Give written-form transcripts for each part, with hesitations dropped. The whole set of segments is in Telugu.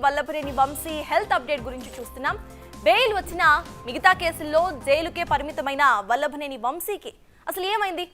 వల్లభనేని వంశీ హెల్త్ అప్డేట్ గురించి చూస్తున్నాం. బెయిల్ వచ్చిన మిగతా కేసుల్లో జైలుకే పరిమితమైన వల్లభనేని వంశీకి అసలు ఏమైంది?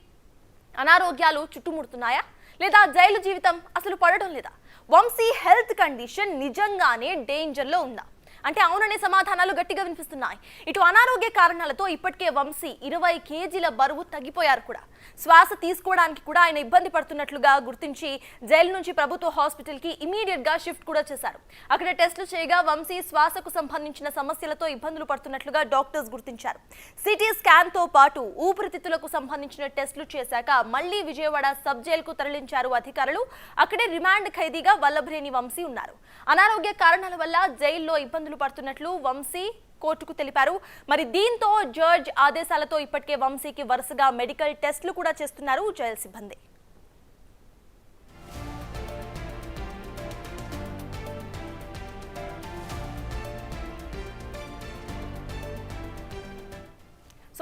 అనారోగ్యాలు చుట్టుముడుతున్నాయా లేదా జైలు జీవితం అసలు పడడం లేదా? వంశీ హెల్త్ కండిషన్ నిజంగానే డేంజర్లో ఉందా అంటే అవుననే సమాధానాలు గట్టిగా వినిపిస్తున్నాయి. ఇటు అనారోగ్య కారణాలతో ఇప్పటికే వంశీ 20 కేజీల బరువు తగ్గిపోయారు కూడా. శ్వాస తీసుకోవడానికి కూడా ఆయన ఇబ్బంది పడుతున్నట్లుగా గుర్తించి జైలు నుంచి ప్రభుత్వ హాస్పిటల్కి ఇమీడియట్ గా షిఫ్ట్ కూడా చేశారు. అక్కడ టెస్టులు చేయగా వంశీ శ్వాసకు సంబంధించిన సమస్యలతో ఇబ్బందులు పడుతున్నట్లుగా డాక్టర్స్ గుర్తించారు. సిటీ స్కాన్ తో పాటు ఊపిరితిత్తులకు సంబంధించిన టెస్టులు చేశాక మళ్లీ విజయవాడ సబ్ జైలుకు తరలించారు అధికారులు. అక్కడే రిమాండ్ ఖైదీగా వల్లభనేని వంశీ ఉన్నారు. అనారోగ్య కారణాల వల్ల జైల్లో ఇబ్బందులు పడుతున్నట్లు వంశీ కోర్టుకు తెలిపారు. మరి దీంతో జడ్జ్ ఆదేశాలతో ఇప్పటికే వంశీకి వరుసగా మెడికల్ టెస్టులు కూడా చేస్తున్నారు జైలు సిబ్బంది.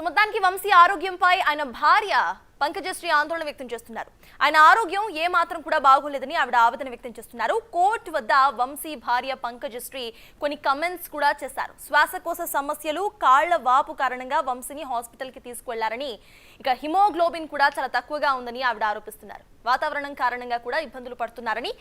మొత్తానికి వంశీ ఆరోగ్యంపై ఆయన భార్య పంకజశ్రీ ఆందోళన వ్యక్తం చేస్తున్నారు. ఆయన ఆరోగ్యం ఏ మాత్రం కూడా బాగోలేదని ఆవిడ ఆవేదన వ్యక్తం చేస్తున్నారు. కోర్టు వద్ద వంశీ భార్య పంకజశ్రీ కొన్ని కమెంట్స్ కూడా చేశారు. శ్వాసకోశ సమస్యలు, కాళ్ల వాపు కారణంగా వంశీని హాస్పిటల్కి తీసుకువెళ్లారని, ఇక హిమోగ్లోబిన్ కూడా చాలా తక్కువగా ఉందని ఆవిడ ఆరోపిస్తున్నారు. వాతావరణం కారణంగా కూడా ఇబ్బందులు పడుతున్నారని,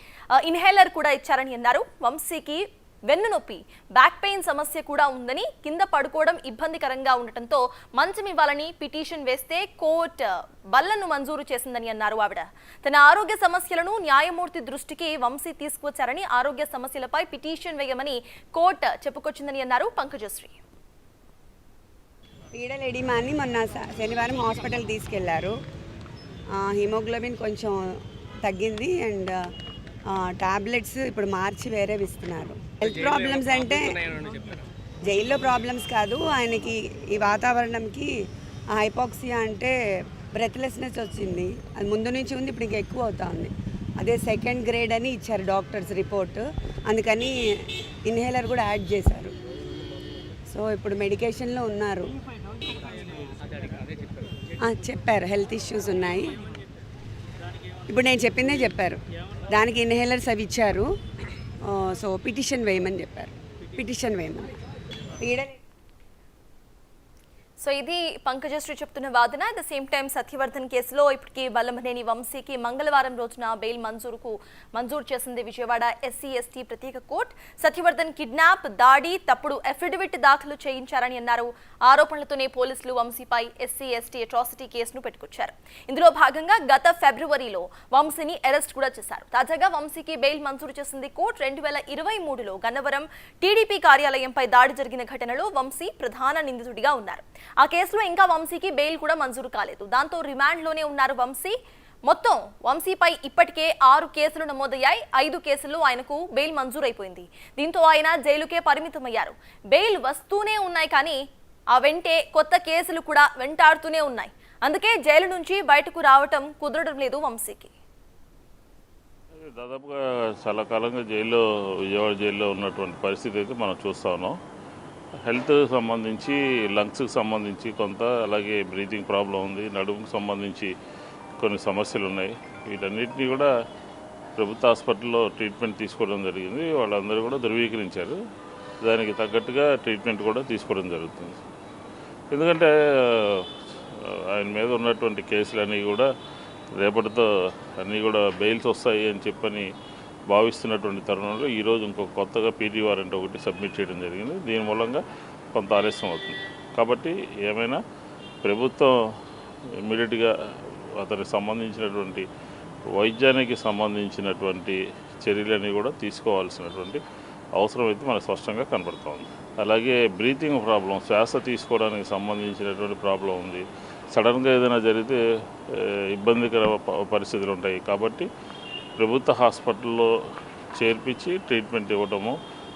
ఇన్హేలర్ కూడా ఇచ్చారని అన్నారు. వంశీకి వెన్ను నొప్పి, బ్యాక్ పెయిన్ సమస్య కూడా ఉందని, కింద పడుకోవడం ఇబ్బందికరంగా ఉండటంతో మంచం ఇవ్వాలని పిటిషన్ వేస్తే కోర్టు బల్లను మంజూరు చేసిందని అన్నారు ఆవిడ. తన ఆరోగ్య సమస్యలను న్యాయమూర్తి దృష్టికి వంశీ తీసుకువచ్చారని, ఆరోగ్య సమస్యలపై పిటిషన్ వేయమని కోర్టు చెప్పుకొచ్చిందని అన్నారు పంకజశ్రీ. పీడల్ ఎడిమాని మొన్న శనివారం హాస్పిటల్ తీసుకెళ్లారు. హిమోగ్లోబిన్ కొంచెం తగ్గింది అండ్ టాబ్లెట్స్ ఇప్పుడు మార్చి వేరేవి ఇస్తున్నారు. హెల్త్ ప్రాబ్లమ్స్ అంటే జైల్లో ప్రాబ్లమ్స్ కాదు, ఆయనకి ఈ వాతావరణంకి హైపాక్సియా అంటే బ్రెత్లెస్నెస్ వచ్చింది. అది ముందు నుంచి ఉంది, ఇప్పుడు ఇంకా ఎక్కువ అవుతా ఉంది. అదే 2nd గ్రేడ్ అని ఇచ్చారు డాక్టర్స్ రిపోర్ట్, అందుకని ఇన్హేలర్ కూడా యాడ్ చేశారు. సో ఇప్పుడు మెడికేషన్లో ఉన్నారు. చెప్పారు హెల్త్ ఇష్యూస్ ఉన్నాయి. ఇప్పుడు నేను చెప్పిందే చెప్పారు, దానికి ఇన్హేలర్స్ అవి ఇచ్చారు. సో పిటిషన్ వేయమని చెప్పారు, పిటిషన్ వేయమని. సో ఇది పంకజశ్రీ చెప్తున్న వాదన. At the same time Satyavardhan కేసులో ఇప్పటికీ వల్లభనేని వంశీకి మంగళవారం రోజున బెయిల్ మంజూరు చేసింది విజయవాడ SC/ST ప్రత్యేక కోర్టు. సత్యవర్ధన్ కిడ్నాప్, దాడి, తప్పుడు అఫిడవిట్ దాఖలు చేయించారని అన్నారు. ఆరోపణలతోనే పోలీసులు వంశీపై SC/ST అట్రాసిటీ కేసును పెట్టుకొచ్చారు. ఇందులో భాగంగా గత ఫిబ్రవరిలో వంశీని అరెస్ట్ కూడా చేశారు. తాజాగా వంశీకి బెయిల్ మంజూరు చేసింది కోర్టు. 2023లో గన్నవరం TDP కార్యాలయంపై దాడి జరిగిన ఘటనలో వంశీ ప్రధాన నిందితుడిగా ఉన్నారు. ఆ కేసులో ఇంకా వంశీకి బెయిల్ కూడా మంజూరు కాలేదు. దాంతో రిమాండ్లోనే ఉన్నారు వంశీ. మొత్తం వంశీపై ఇప్పటికే 6 కేసులు నమోదయ్యాయి. 5 కేసుల్లో ఆయనకు బెయిల్ మంజూరైపోయింది. దీంతో ఆయన జైలుకే పరిమితమయ్యారు. బెయిల్ వస్తూనే ఉన్నాయి కానీ ఆ వెంటే కొత్త కేసులు కూడా వెంటాడుతూనే ఉన్నాయి. అందుకే జైలు నుంచి బయటకు రావటం కుదరడం లేదు వంశీకి. దాదాపుగా చాలా కాలంగా విజయవాడ జైల్లో ఉన్నటువంటి పరిస్థితి అయితే మనం చూస్తా ఉన్నాం. హెల్త్ సంబంధించి, లంగ్స్కి సంబంధించి కొంత, అలాగే బ్రీతింగ్ ప్రాబ్లం ఉంది, నడుముకు సంబంధించి కొన్ని సమస్యలు ఉన్నాయి. వీటన్నిటినీ కూడా ప్రభుత్వ హాస్పిటల్లో ట్రీట్మెంట్ తీసుకోవడం జరిగింది. వాళ్ళందరూ కూడా ధృవీకరించారు. దానికి తగ్గట్టుగా ట్రీట్మెంట్ కూడా తీసుకోవడం జరుగుతుంది. ఎందుకంటే ఆయన మీద ఉన్నటువంటి కేసులన్నీ కూడా రేపటితో అన్నీ కూడా బెయిల్స్ వస్తాయి అని చెప్పని భావిస్తున్నటువంటి తరుణంలో ఈరోజు ఇంకొక కొత్తగా PT వారెంట్ ఒకటి సబ్మిట్ చేయడం జరిగింది. దీని మూలంగా కొంత ఆలస్యం అవుతుంది. కాబట్టి ఏమైనా ప్రభుత్వం ఇమ్మీడియట్గా అతనికి సంబంధించినటువంటి వైద్యానికి సంబంధించినటువంటి చర్యలన్నీ కూడా తీసుకోవాల్సినటువంటి అవసరం అయితే మనకు స్పష్టంగా కనబడుతోంది. అలాగే బ్రీతింగ్ ప్రాబ్లం, శ్వాస తీసుకోవడానికి సంబంధించినటువంటి ప్రాబ్లం ఉంది. సడన్గా ఏదైనా జరిగితే ఇబ్బందికర పరిస్థితులు ఉంటాయి. కాబట్టి ప్రభుత్వ హాస్పిటల్లో చేర్పించి ట్రీట్మెంట్ ఇవ్వడము,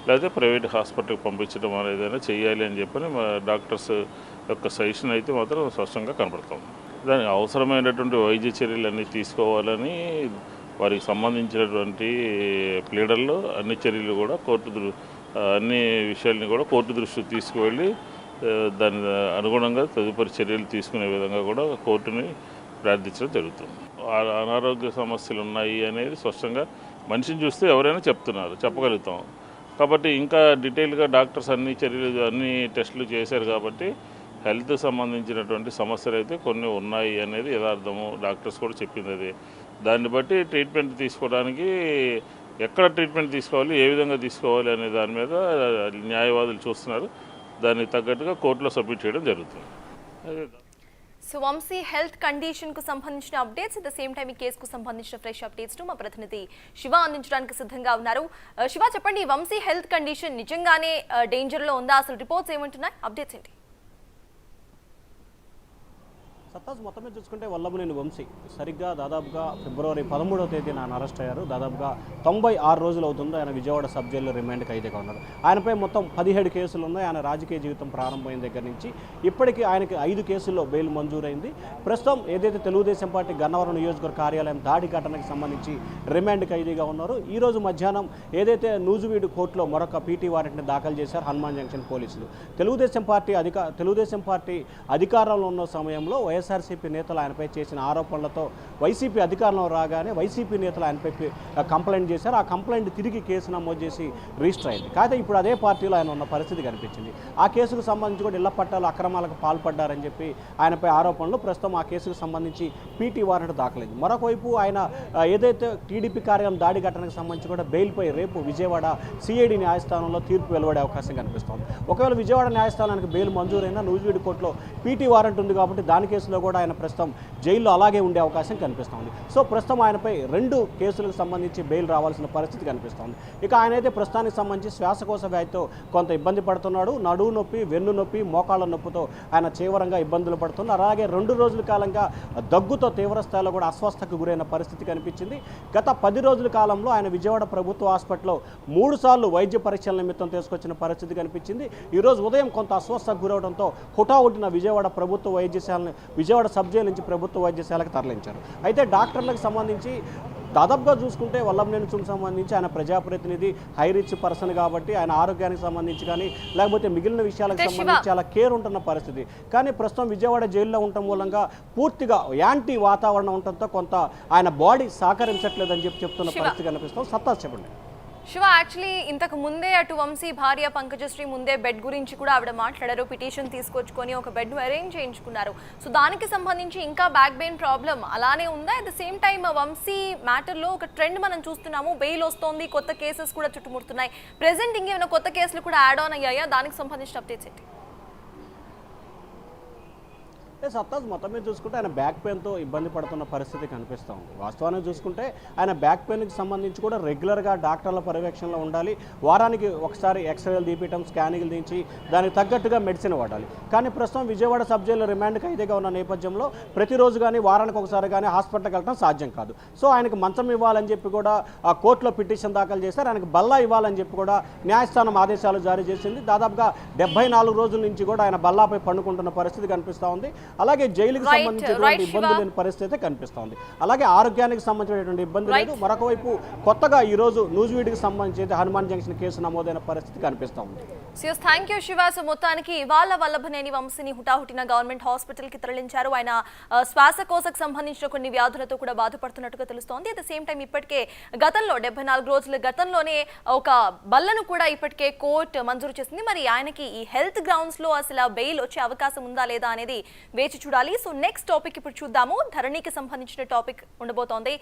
లేదా ప్రైవేట్ హాస్పిటల్కి పంపించడం అనేదైనా చేయాలి అని చెప్పని మా డాక్టర్స్ యొక్క సజెషన్ అయితే మాత్రం స్పష్టంగా కనబడుతుంది. దానికి అవసరమైనటువంటి వైద్య చర్యలు తీసుకోవాలని వారికి సంబంధించినటువంటి ప్లీడర్లు అన్ని చర్యలు కూడా అన్ని విషయాలని కూడా కోర్టు దృష్టికి తీసుకువెళ్ళి దాని అనుగుణంగా తదుపరి చర్యలు తీసుకునే విధంగా కూడా కోర్టుని ప్రార్థించడం జరుగుతుంది. అనారోగ్య సమస్యలు ఉన్నాయి అనేది స్పష్టంగా మనిషిని చూస్తే ఎవరైనా చెప్పగలుగుతాం. కాబట్టి ఇంకా డీటెయిల్గా డాక్టర్స్ అన్ని చర్యలు అన్ని టెస్టులు చేశారు కాబట్టి హెల్త్ సంబంధించినటువంటి సమస్యలు అయితే కొన్ని ఉన్నాయి అనేది యథార్థము. డాక్టర్స్ కూడా చెప్పింది అది. దాన్ని బట్టి ట్రీట్మెంట్ తీసుకోవడానికి ఎక్కడ ట్రీట్మెంట్ తీసుకోవాలి, ఏ విధంగా తీసుకోవాలి అనే దాని మీద న్యాయవాదులు చూస్తున్నారు. దానికి తగ్గట్టుగా కోర్టులో సబ్మిట్ చేయడం జరుగుతుంది. సో వంశీ హెల్త్ కండిషన్ కు సంబంధించిన updates, at the same time ఈ కేసుకు సంబంధించిన ఫ్రెష్ అప్డేట్స్ ను మా ప్రతినిధి శివ అందించడానికి సిద్ధంగా ఉన్నారు. శివ, చెప్పండి, వంశీ హెల్త్ కండిషన్ నిజంగానే డేంజర్ లో ఉందా? అసలు రిపోర్ట్స్ ఏమంటున్నాయి? అప్డేట్స్ ఏంటి? సత్తాజ్ మొత్తం మీద చూసుకుంటే వల్లభనేని వంశీ సరిగ్గా దాదాపుగా ఫిబ్రవరి 13వ తేదీన ఆయన అరెస్ట్ అయ్యారు. దాదాపుగా 96 రోజులు అవుతుంది ఆయన విజయవాడ సబ్ జైల్లో రిమాండ్ ఖైదీగా ఉన్నారు. ఆయనపై మొత్తం 17 కేసులు ఉన్నాయి. ఆయన రాజకీయ జీవితం ప్రారంభమైన దగ్గర నుంచి ఇప్పటికీ ఆయనకి 5 కేసుల్లో బెయిల్ మంజూరైంది. ప్రస్తుతం ఏదైతే తెలుగుదేశం పార్టీ గన్నవరం నియోజకవర్గ కార్యాలయం దాడి ఘటనకు సంబంధించి రిమాండ్ ఖైదీగా ఉన్నారు. ఈ రోజు మధ్యాహ్నం ఏదైతే నూజివీడు కోర్టులో మరొక పీటీ వారెంట్ని దాఖలు చేశారు హనుమాన్ జంక్షన్ పోలీసులు. తెలుగుదేశం పార్టీ అధికారంలో ఉన్న సమయంలో వైఎస్ఆర్సీపీ నేతలు ఆయనపై చేసిన ఆరోపణలతో వైసీపీ అధికారంలో రాగానే వైసీపీ నేతలు ఆయనపై కంప్లైంట్ చేశారు. ఆ కంప్లైంట్ తిరిగి కేసు నమోదు చేసి రిజిస్టర్ అయింది. కాకపోతే ఇప్పుడు అదే పార్టీలో ఆయన ఉన్న పరిస్థితి కనిపించింది. ఆ కేసుకు సంబంధించి కూడా ఇళ్ల పట్టాలు అక్రమాలకు పాల్పడ్డారని చెప్పి ఆయనపై ఆరోపణలు. ప్రస్తుతం ఆ కేసుకు సంబంధించి పీటీ వారెంట్ దాఖలైంది. మరొకవైపు ఆయన ఏదైతే టీడీపీ కార్యాలయం దాడి ఘటనకు సంబంధించి కూడా బెయిల్పై రేపు విజయవాడ సిఐడి న్యాయస్థానంలో తీర్పు వెలువడే అవకాశం కనిపిస్తోంది. ఒకవేళ విజయవాడ న్యాయస్థానానికి బెయిల్ మంజూరైనా నూజివీడు కోర్టులో పీటీ వారెంట్ ఉంది కాబట్టి దాని కేసులో కూడా ఆయన ప్రస్తుతం జైల్లో అలాగే ఉండే అవకాశం కనిపిస్తోంది. సో ప్రస్తుతం ఆయనపై 2 కేసులకు సంబంధించి బెయిల్ రావాల్సిన పరిస్థితి కనిపిస్తోంది. ఇక ఆయన అయితే ప్రస్తుతానికి సంబంధించి శ్వాసకోశ వ్యాధితో కొంత ఇబ్బంది పడుతున్నాడు. నడువు నొప్పి, వెన్ను నొప్పి, మోకాళ్ళ నొప్పితో ఆయన తీవ్రంగా ఇబ్బందులు పడుతున్నారు. అలాగే 2 రోజుల కాలంగా దగ్గుతో తీవ్ర స్థాయిలో కూడా అస్వస్థకు గురైన పరిస్థితి కనిపించింది. గత 10 రోజుల కాలంలో ఆయన విజయవాడ ప్రభుత్వ హాస్పిటల్లో 3 సార్లు వైద్య పరీక్షల నిమిత్తం తీసుకొచ్చిన పరిస్థితి కనిపించింది. ఈరోజు ఉదయం కొంత అస్వస్థకు గురవడంతో హుటాహుటిన విజయవాడ సబ్ జైలు నుంచి ప్రభుత్వ వైద్యశాలకు తరలించారు. అయితే డాక్టర్లకు సంబంధించి దాదాపుగా చూసుకుంటే వల్లభనేనికి సంబంధించి ఆయన ప్రజాప్రతినిధి, హై రిచ్ పర్సన్ కాబట్టి ఆయన ఆరోగ్యానికి సంబంధించి కానీ లేకపోతే మిగిలిన విషయాలకు సంబంధించి చాలా కేర్ ఉంటున్న పరిస్థితి. కానీ ప్రస్తుతం విజయవాడ జైల్లో ఉండటం మూలంగా పూర్తిగా యాంటీ వాతావరణం ఉండటంతో కొంత ఆయన బాడీ సహకరించట్లేదని చెప్తున్న పరిస్థితి కనిపిస్తాం. సత్తా చెప్పండి. శివ, యాక్చువల్లీ ఇంతకు ముందే అటు వంశీ భార్య పంకజశ్రీ ముందే బెడ్ గురించి కూడా ఆవిడ మాట్లాడారు. పిటిషన్ తీసుకొచ్చుకొని ఒక బెడ్ను అరేంజ్ చేయించుకున్నారు. సో దానికి సంబంధించి ఇంకా బ్యాక్ పెయిన్ ప్రాబ్లం అలానే ఉందా? At the same time Vamshi మ్యాటర్లో ఒక ట్రెండ్ మనం చూస్తున్నాము. బెయిల్ వస్తోంది, కొత్త కేసెస్ కూడా చుట్టుముడుతున్నాయి. ప్రెసెంట్ ఇంకేమైనా కొత్త కేసులు కూడా యాడ్ ఆన్ అయ్యాయా? దానికి సంబంధించిన అప్డేట్స్ ఏంటి? సత్తాజ్ మొత్తం మీద చూసుకుంటే ఆయన బ్యాక్ పెయిన్తో ఇబ్బంది పడుతున్న పరిస్థితి కనిపిస్తూ ఉంది. వాస్తవానికి చూసుకుంటే ఆయన బ్యాక్ పెయిన్కి సంబంధించి కూడా రెగ్యులర్గా డాక్టర్ల పర్యవేక్షణలో ఉండాలి. వారానికి ఒకసారి ఎక్స్రేలు తీపించడం, స్కానింగ్లు దించి దానికి తగ్గట్టుగా మెడిసిన్ వాడాలి. కానీ ప్రస్తుతం విజయవాడ సబ్ జైలు రిమాండ్ ఖైదీగా ఉన్న నేపథ్యంలో ప్రతిరోజు కానీ వారానికి ఒకసారి కానీ హాస్పిటల్కి వెళ్ళడం సాధ్యం కాదు. సో ఆయనకు మంచం ఇవ్వాలని చెప్పి కూడా ఆ కోర్టులో పిటిషన్ దాఖలు చేశారు. ఆయనకు బల్లా ఇవ్వాలని చెప్పి కూడా న్యాయస్థానం ఆదేశాలు జారీ చేసింది. దాదాపుగా 74 రోజుల నుంచి కూడా ఆయన బల్లాపై పండుకుంటున్న పరిస్థితి కనిపిస్తూ ఉంది. అలాగే జైలుకి సంబంధించినటువంటి ఇబ్బంది లేని పరిస్థితి కనిపిస్తోంది. అలాగే ఆరోగ్యానికి సంబంధించినటువంటి ఇబ్బంది లేదు. మరొక వైపు కొత్తగా ఈ రోజు నూజివీడికి సంబంధించి హనుమాన్ జంక్షన్ కేసు నమోదైన పరిస్థితి కనిపిస్తోంది. Thank you Shiva. సో మొత్తానికి ఇవాళ వల్లభనేని వంశీని హుటాహుటిన గవర్నమెంట్ హాస్పిటల్ కి తరలించారు. ఆయన శ్వాసకోశకు సంబంధించిన కొన్ని వ్యాధులతో కూడా బాధపడుతున్నట్టుగా తెలుస్తోంది. అట్ ద సేమ్ టైం ఇప్పటికే గతంలో 74 రోజుల గతంలోనే ఒక బల్లను కూడా ఇప్పటికే కోర్టు మంజూరు చేసింది. మరి ఆయనకి ఈ హెల్త్ గ్రౌండ్స్ లో అసలు బెయిల్ వచ్చే అవకాశం ఉందా లేదా అనేది వేచి చూడాలి. సో నెక్స్ట్ టాపిక్ ఇప్పుడు చూద్దాము. ధరణికి సంబంధించిన టాపిక్ ఉండబోతోంది.